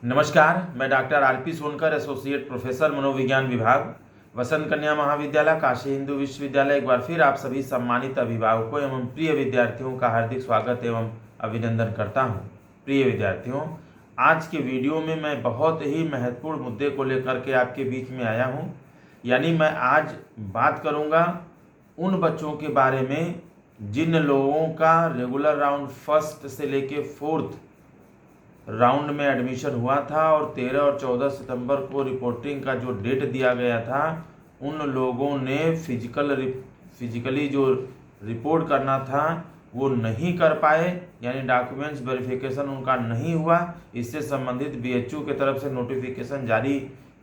नमस्कार, मैं doctor RP Sonkar, associate professor मनोविज्ञान विभाग, वसंत कन्या महाविद्यालय, काशी हिंदू विश्वविद्यालय। एक बार फिर आप सभी सम्मानित अभिभावकों एवं प्रिय विद्यार्थियों का हार्दिक स्वागत एवं अभिनंदन करता हूं। प्रिय विद्यार्थियों, आज के वीडियो में मैं बहुत ही महत्वपूर्ण मुद्दे को लेकर के आपके बीच में आया हूं। यानी मैं आज बात करूंगा उन बच्चों के बारे में जिन लोगों का रेगुलर राउंड फर्स्ट से लेके फोर्थ राउंड में एडमिशन हुआ था और 13 और 14 सितंबर को रिपोर्टिंग का जो डेट दिया गया था, उन लोगों ने फिजिकली जो रिपोर्ट करना था वो नहीं कर पाए, यानी डॉक्यूमेंट्स वेरिफिकेशन उनका नहीं हुआ। इससे संबंधित बीएचयू की तरफ से नोटिफिकेशन जारी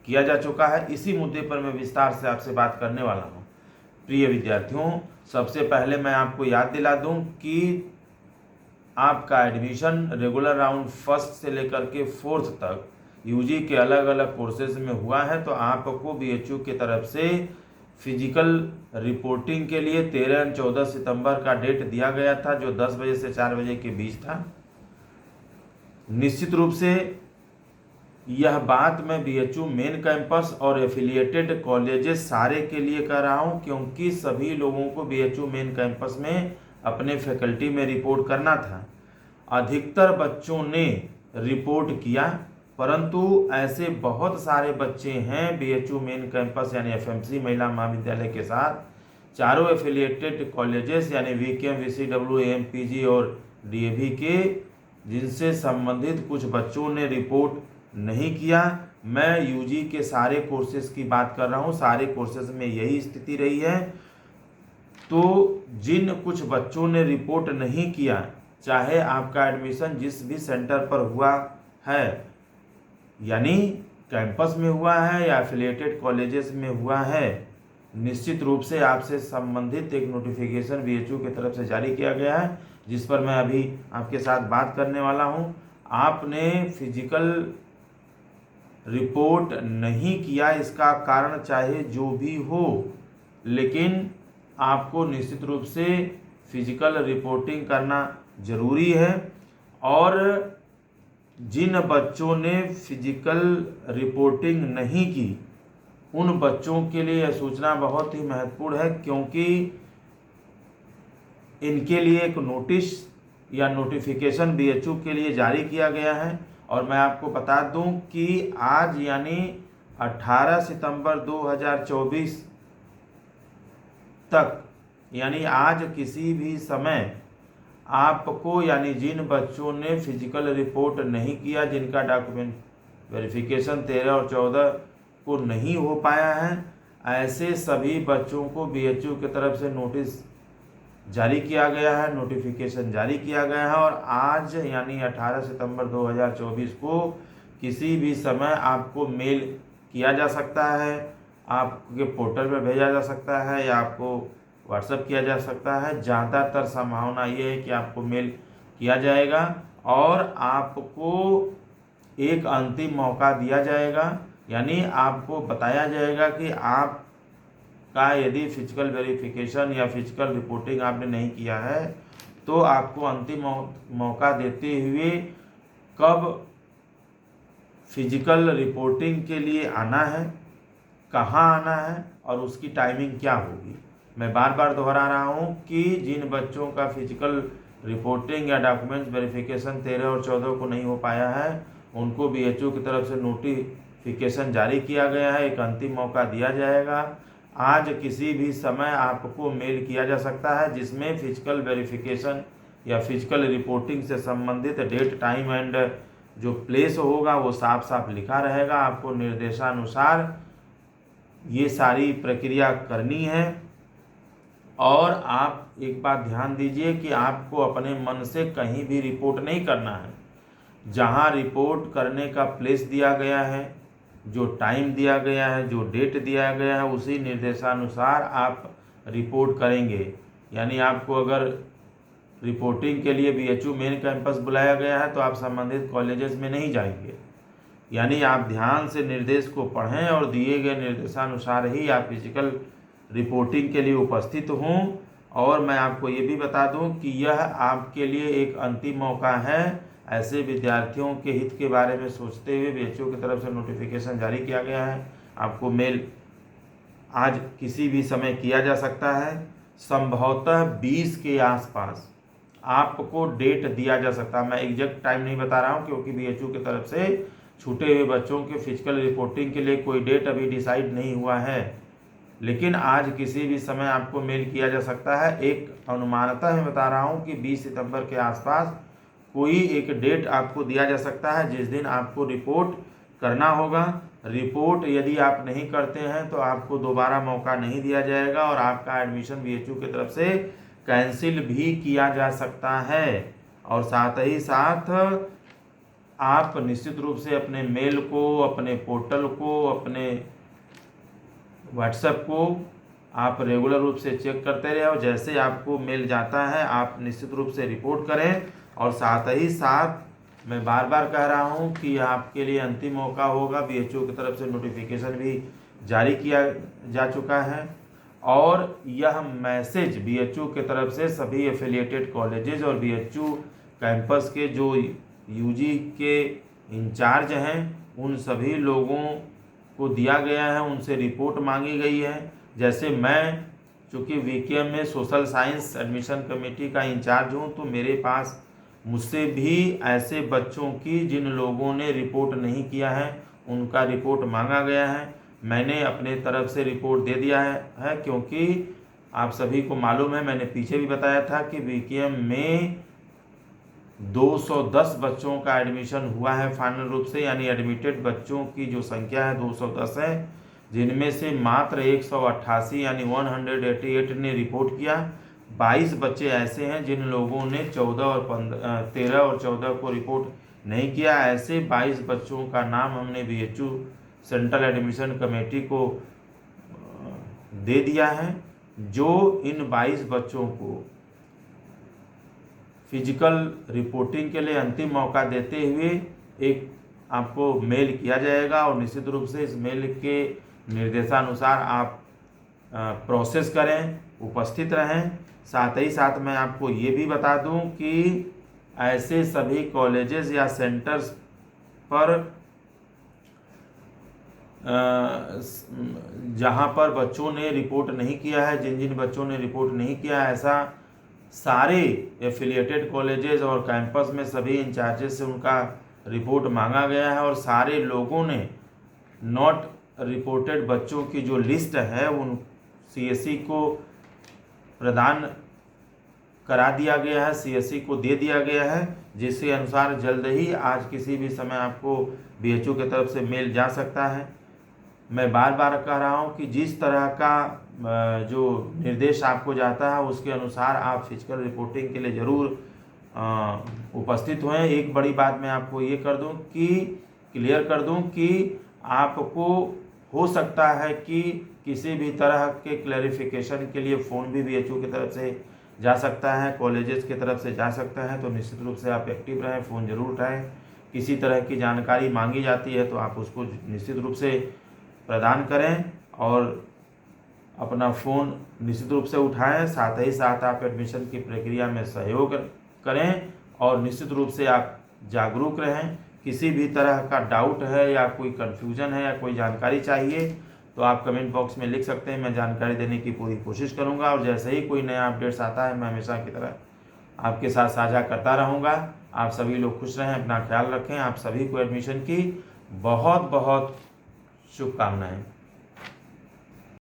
किया जा चुका है। इसी मुद्दे पर मैं विस्तार से आपसे बात करने वाला हूँ। प्रिय विद्यार्थियों, सबसे पहले मैं आपको याद दिला दूँ कि आपका एडमिशन रेगुलर राउंड फर्स्ट से लेकर के फोर्थ तक यूजी के अलग अलग कोर्सेज में हुआ है, तो आपको बीएचयू की तरफ से फिजिकल रिपोर्टिंग के लिए 13 और 14 सितंबर का डेट दिया गया था, जो 10 बजे से 4 बजे के बीच था। निश्चित रूप से यह बात मैं बीएचयू मेन कैंपस और एफिलिएटेड कॉलेजेस सारे के लिए कर रहा हूं, क्योंकि सभी लोगों को बीएचयू मेन कैंपस में अपने फैकल्टी में रिपोर्ट करना था। अधिकतर बच्चों ने रिपोर्ट किया, परंतु ऐसे बहुत सारे बच्चे हैं बीएचयू मेन कैंपस यानी एफएमसी महिला महाविद्यालय के साथ चारों एफिलिएटेड कॉलेजेस यानी वीकेएम, वीसीडब्ल्यू, एएमपीजी और डीएवी के, जिनसे संबंधित कुछ बच्चों ने रिपोर्ट नहीं किया। मैं यूजी के सारे कोर्सेज की बात कर रहा हूँ, सारे कोर्सेज में यही स्थिति रही है। तो जिन कुछ बच्चों ने रिपोर्ट नहीं किया, चाहे आपका एडमिशन जिस भी सेंटर पर हुआ है, यानी कैंपस में हुआ है या एफिलिएटेड कॉलेजेस में हुआ है, निश्चित रूप से आपसे संबंधित एक नोटिफिकेशन बीएचयू की तरफ से जारी किया गया है, जिस पर मैं अभी आपके साथ बात करने वाला हूं। आपने फिजिकल रिपोर्ट नहीं किया, इसका कारण चाहे जो भी हो, लेकिन आपको निश्चित रूप से फिजिकल रिपोर्टिंग करना ज़रूरी है। और जिन बच्चों ने फिजिकल रिपोर्टिंग नहीं की, उन बच्चों के लिए यह सूचना बहुत ही महत्वपूर्ण है, क्योंकि इनके लिए एक नोटिस या नोटिफिकेशन बीएचयू के लिए जारी किया गया है। और मैं आपको बता दूं कि आज यानी 18 सितंबर 2024 तक, यानी आज किसी भी समय आपको, यानी जिन बच्चों ने फिजिकल रिपोर्ट नहीं किया, जिनका डॉक्यूमेंट वेरिफिकेशन 13 और 14 को नहीं हो पाया है, ऐसे सभी बच्चों को बीएचयू की तरफ से नोटिस जारी किया गया है, नोटिफिकेशन जारी किया गया है। और आज यानी 18 सितंबर 2024 को किसी भी समय आपको मेल किया जा सकता है, आपके पोर्टल में भेजा जा सकता है, या आपको व्हाट्सएप किया जा सकता है। ज़्यादातर संभावना ये है कि आपको मेल किया जाएगा और आपको एक अंतिम मौका दिया जाएगा, यानी आपको बताया जाएगा कि आप का यदि फिजिकल वेरिफिकेशन या फिजिकल रिपोर्टिंग आपने नहीं किया है, तो आपको अंतिम मौका देते हुए कब फिजिकल रिपोर्टिंग के लिए आना है, कहाँ आना है और उसकी टाइमिंग क्या होगी। मैं बार बार दोहरा रहा हूँ कि जिन बच्चों का फिजिकल रिपोर्टिंग या डॉक्यूमेंट्स वेरिफिकेशन 13 और 14 को नहीं हो पाया है, उनको बीएचयू की तरफ से नोटिफिकेशन जारी किया गया है, एक अंतिम मौका दिया जाएगा। आज किसी भी समय आपको मेल किया जा सकता है, जिसमें फिजिकल वेरिफिकेशन या फिजिकल रिपोर्टिंग से संबंधित डेट, टाइम एंड जो प्लेस होगा वो साफ साफ लिखा रहेगा। आपको निर्देशानुसार ये सारी प्रक्रिया करनी है। और आप एक बात ध्यान दीजिए कि आपको अपने मन से कहीं भी रिपोर्ट नहीं करना है। जहाँ रिपोर्ट करने का प्लेस दिया गया है, जो टाइम दिया गया है, जो डेट दिया गया है, उसी निर्देशानुसार आप रिपोर्ट करेंगे। यानी आपको अगर रिपोर्टिंग के लिए बीएचयू मेन कैंपस बुलाया गया है, तो आप संबंधित कॉलेजेस में नहीं जाएंगे। यानी आप ध्यान से निर्देश को पढ़ें और दिए गए निर्देशानुसार ही आप फिजिकल रिपोर्टिंग के लिए उपस्थित हों। और मैं आपको ये भी बता दूं कि यह आपके लिए एक अंतिम मौका है। ऐसे विद्यार्थियों के हित के बारे में सोचते हुए BHU की तरफ से नोटिफिकेशन जारी किया गया है। आपको मेल आज किसी भी समय किया जा सकता है। संभवतः 20 के आसपास आपको डेट दिया जा सकता है। मैं एग्जैक्ट टाइम नहीं बता रहा हूँ क्योंकि BHU की तरफ से छूटे हुए बच्चों के फिजिकल रिपोर्टिंग के लिए कोई डेट अभी डिसाइड नहीं हुआ है, लेकिन आज किसी भी समय आपको मेल किया जा सकता है। एक अनुमानतः मैं बता रहा हूँ कि 20 सितंबर के आसपास कोई एक डेट आपको दिया जा सकता है जिस दिन आपको रिपोर्ट करना होगा। रिपोर्ट यदि आप नहीं करते हैं तो आपको दोबारा मौका नहीं दिया जाएगा और आपका एडमिशन BHU की तरफ से कैंसिल भी किया जा सकता है। और साथ ही साथ आप निश्चित रूप से अपने मेल को, अपने पोर्टल को, अपने व्हाट्सएप को आप रेगुलर रूप से चेक करते रहे और जैसे आपको मेल जाता है आप निश्चित रूप से रिपोर्ट करें। और साथ ही साथ मैं बार बार कह रहा हूं कि आपके लिए अंतिम मौका होगा। BHU की तरफ से नोटिफिकेशन भी जारी किया जा चुका है और यह मैसेज BHU की तरफ से सभी एफिलिएटेड कॉलेजेस और BHU कैंपस के जो UG के इंचार्ज हैं उन सभी लोगों को दिया गया है, उनसे रिपोर्ट मांगी गई है। जैसे मैं चूँकि VKM में सोशल साइंस एडमिशन कमेटी का इंचार्ज हूँ तो मेरे पास मुझसे भी ऐसे बच्चों की जिन लोगों ने रिपोर्ट नहीं किया है उनका रिपोर्ट मांगा गया है। मैंने अपने तरफ से रिपोर्ट दे दिया है क्योंकि आप सभी को मालूम है, मैंने पीछे भी बताया था कि VKM में 210 बच्चों का एडमिशन हुआ है फाइनल रूप से, यानी एडमिटेड बच्चों की जो संख्या है 210 है, जिनमें से मात्र 188 यानी 188 ने रिपोर्ट किया। 22 बच्चे ऐसे हैं जिन लोगों ने 13 और 14 को रिपोर्ट नहीं किया। ऐसे 22 बच्चों का नाम हमने BHU सेंट्रल एडमिशन कमेटी को दे दिया है, जो इन 22 बच्चों को फिजिकल रिपोर्टिंग के लिए अंतिम मौका देते हुए एक आपको मेल किया जाएगा और निश्चित रूप से इस मेल के निर्देशानुसार आप प्रोसेस करें, उपस्थित रहें। साथ ही साथ मैं आपको ये भी बता दूं कि ऐसे सभी कॉलेजेस या सेंटर्स पर जहां पर बच्चों ने रिपोर्ट नहीं किया है, जिन जिन बच्चों ने रिपोर्ट नहीं किया है, ऐसा सारे एफिलिएटेड कॉलेजेस और कैंपस में सभी इंचार्जेस से उनका रिपोर्ट मांगा गया है और सारे लोगों ने नॉट रिपोर्टेड बच्चों की जो लिस्ट है उन CSE को प्रदान करा दिया गया है, CSE को दे दिया गया है, जिसके अनुसार जल्द ही आज किसी भी समय आपको BHU की तरफ से मेल जा सकता है। मैं बार बार कह रहा हूं कि जिस तरह का जो निर्देश आपको जाता है उसके अनुसार आप फिजिकल रिपोर्टिंग के लिए ज़रूर उपस्थित हुए। एक बड़ी बात मैं आपको ये क्लियर कर दूं कि आपको हो सकता है कि किसी भी तरह के क्लैरिफिकेशन के लिए फ़ोन भी BHU की तरफ से जा सकता है, कॉलेजेस की तरफ से जा सकता है। तो निश्चित रूप से आप एक्टिव रहें, फ़ोन ज़रूर उठाएं। किसी तरह की जानकारी मांगी जाती है तो आप उसको निश्चित रूप से प्रदान करें और अपना फ़ोन निश्चित रूप से उठाएं। साथ ही साथ आप एडमिशन की प्रक्रिया में सहयोग करें और निश्चित रूप से आप जागरूक रहें। किसी भी तरह का डाउट है या कोई कन्फ्यूज़न है या कोई जानकारी चाहिए तो आप कमेंट बॉक्स में लिख सकते हैं, मैं जानकारी देने की पूरी कोशिश करूंगा। और जैसे ही कोई नया अपडेट्स आता है मैं हमेशा की तरह आपके साथ साझा करता रहूँगा। आप सभी लोग खुश रहें, अपना ख्याल रखें। आप सभी को एडमिशन की बहुत बहुत शुभकामनाएं।